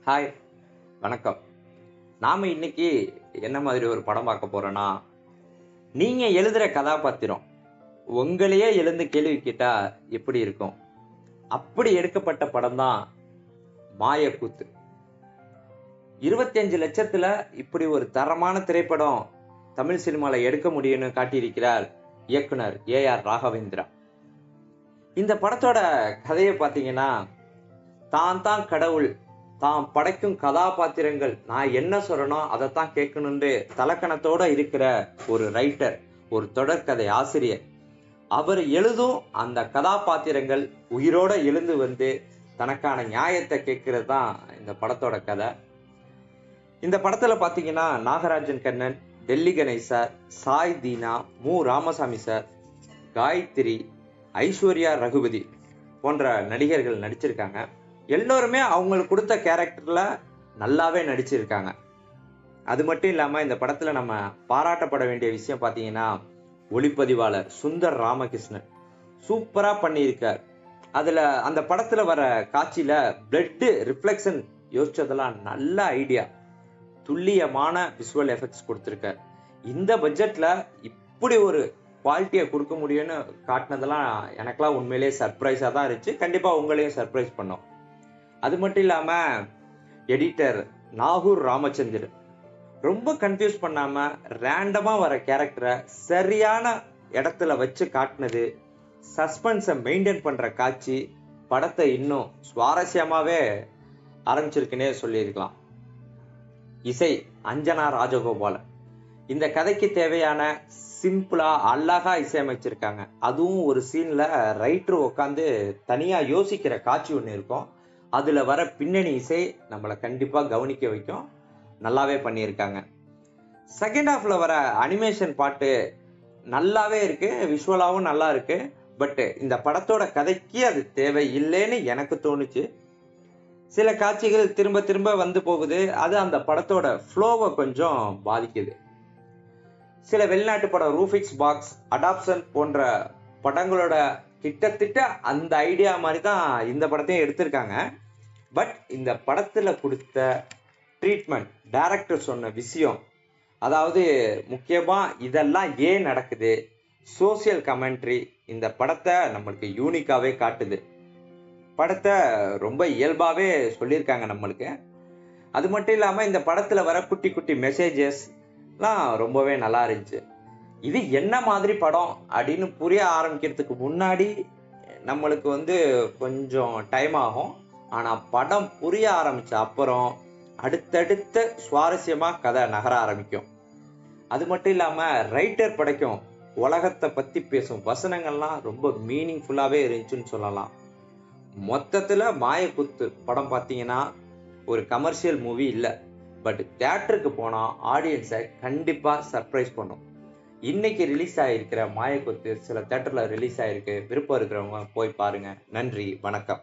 Hi, வணக்கம். நாம இன்னைக்கு என்ன மாதிரி ஒரு படம் பார்க்க போறோம்னா, நீங்க எழுதுற கதாபாத்திரம் உங்களையே எழுந்து கேள்வி கேட்டா எப்படி இருக்கும்? அப்படி எடுக்கப்பட்ட படம் தான் மாயக்கூத்து. 25 லட்சத்துல இப்படி ஒரு தரமான திரைப்படம் தமிழ் சினிமால எடுக்க முடியும்னு காட்டியிருக்கிறார் இயக்குனர் ஏ.ஆர். ராகவேந்திரா. இந்த படத்தோட கதையை பார்த்தீங்கன்னா, தான் கடவுள், தான் படைக்கும் கதாபாத்திரங்கள் நான் என்ன சொல்றனோ அதைத்தான் கேட்கணும்னு தலக்கணத்தோட இருக்கிற ஒரு ரைட்டர், ஒரு தொடர்கதை ஆசிரியர். அவர் எழுதும் அந்த கதாபாத்திரங்கள் உயிரோட எழுந்து வந்து தனக்கான நியாயத்தை கேட்கறது தான் இந்த படத்தோட கதை. இந்த படத்துல பாத்தீங்கன்னா நாகராஜன் கண்ணன், டெல்லி கணேஷ் சார், சாய் தீனா, மு ராமசாமி சார், காயத்ரி, ஐஸ்வர்யா ரகுபதி போன்ற நடிகர்கள் நடிச்சிருக்காங்க. எல்லோருமே அவங்களுக்கு கொடுத்த கேரக்டர்ல நல்லாவே நடிச்சிருக்காங்க. அது மட்டும் இல்லாம இந்த படத்துல நம்ம பாராட்டப்பட வேண்டிய விஷயம் பாத்தீங்கன்னா, ஒளிப்பதிவாளர் சுந்தர் ராமகிருஷ்ணன் சூப்பரா பண்ணியிருக்கார். அதுல அந்த படத்துல வர காட்சியில பிளட் ரிஃப்ளெக்ஷன் யோசிச்சதெல்லாம் நல்ல ஐடியா. துல்லியமான விஷுவல் எஃபெக்ட்ஸ் கொடுத்திருக்கார். இந்த பட்ஜெட்ல இப்படி ஒரு குவாலிட்டியை கொடுக்க முடியும்னு காட்டினதெல்லாம் எனக்கெல்லாம் உண்மையிலேயே சர்ப்ரைஸா தான் இருந்துச்சு. கண்டிப்பா உங்களையும் சர்ப்ரைஸ் பண்ணோம். அது மட்டும் இல்லாம எடிட்டர் நாகூர் ராமச்சந்திரன் ரொம்ப கன்ஃபியூஸ் பண்ணாம ரேண்டமா வர கேரக்டரை சரியான இடத்துல வச்சு காட்டினது, சஸ்பென்ஸை மெயின்டைன் பண்ற காட்சி படத்தை இன்னும் சுவாரஸ்யமாவே ஆரம்பிச்சிருக்குன்னே சொல்லியிருக்கலாம். இசை அஞ்சனா ராஜகோபாலன். இந்த கதைக்கு தேவையான சிம்பிளா அழகா இசையமைச்சிருக்காங்க. அதுவும் ஒரு சீன்ல ரைட்டர் உட்காந்து தனியா யோசிக்கிற காட்சி ஒண்ணு இருக்கும். அதுல வர பின்னணி இசை நம்மளை கண்டிப்பா கவனிக்க வைக்கும். நல்லாவே பண்ணியிருக்காங்க. செகண்ட் ஹாஃப்ல வர அனிமேஷன் பாட்டு நல்லாவே இருக்கு, விஷுவலாவும் நல்லா இருக்கு. பட் இந்த படத்தோட கதைக்கு அது தேவை இல்லைன்னு எனக்கு தோணுச்சு. சில காட்சிகள் திரும்ப திரும்ப வந்து போகுது. அது அந்த படத்தோட ஃப்ளோவை கொஞ்சம் பாதிக்குது. சில வெளிநாட்டு படம் ரூஃபிக்ஸ் பாக்ஸ் அடாப்ஷன் போன்ற படங்களோட கிட்டத்தட்ட அந்த ஐடியா மாதிரி தான் இந்த படத்தையும் எடுத்திருக்காங்க. பட் இந்த படத்துல கொடுத்த ட்ரீட்மெண்ட், டைரக்டர் சொன்ன விஷயம், அதாவது முக்கியமா இதெல்லாம் ஏன் நடக்குது, சோசியல் கமெண்ட்ரி இந்த படத்தை நம்மளுக்கு யூனிக்காவே காட்டுது. படத்தை ரொம்ப இயல்பாவே சொல்லியிருக்காங்க நம்மளுக்கு. அது மட்டும் இல்லாம இந்த படத்துல வர குட்டி குட்டி மெசேஜஸ் எல்லாம் ரொம்பவே நல்லா இருந்துச்சு. இது என்ன மாதிரி படம் அப்படின்னு புரிய ஆரம்பிக்கிறதுக்கு முன்னாடி நம்மளுக்கு கொஞ்சம் டைம் ஆகும். ஆனா படம் புரிய ஆரம்பிச்ச அப்புறம் அடுத்தடுத்த சுவாரஸ்யமா கதை நகர ஆரம்பிக்கும். அது மட்டும் இல்லாம ரைட்டர் படைக்கும் உலகத்தை பத்தி பேசும் வசனங்கள்லாம் ரொம்ப மீனிங்ஃபுல்லாவே இருந்துச்சுன்னு சொல்லலாம். மொத்தத்துல மாயக்கூத்து படம் பார்த்தீங்கன்னா ஒரு கமர்ஷியல் மூவி இல்லை. பட் தியேட்டருக்கு போனா ஆடியன்ஸை கண்டிப்பா சர்ப்ரைஸ் பண்ணும். இன்னைக்கு ரிலீஸ் ஆகிருக்கிற மாயக்கூத்து சில தியேட்டர்ல ரிலீஸ் ஆயிருக்கு. விருப்பம் இருக்கிறவங்க போய் பாருங்க. நன்றி, வணக்கம்.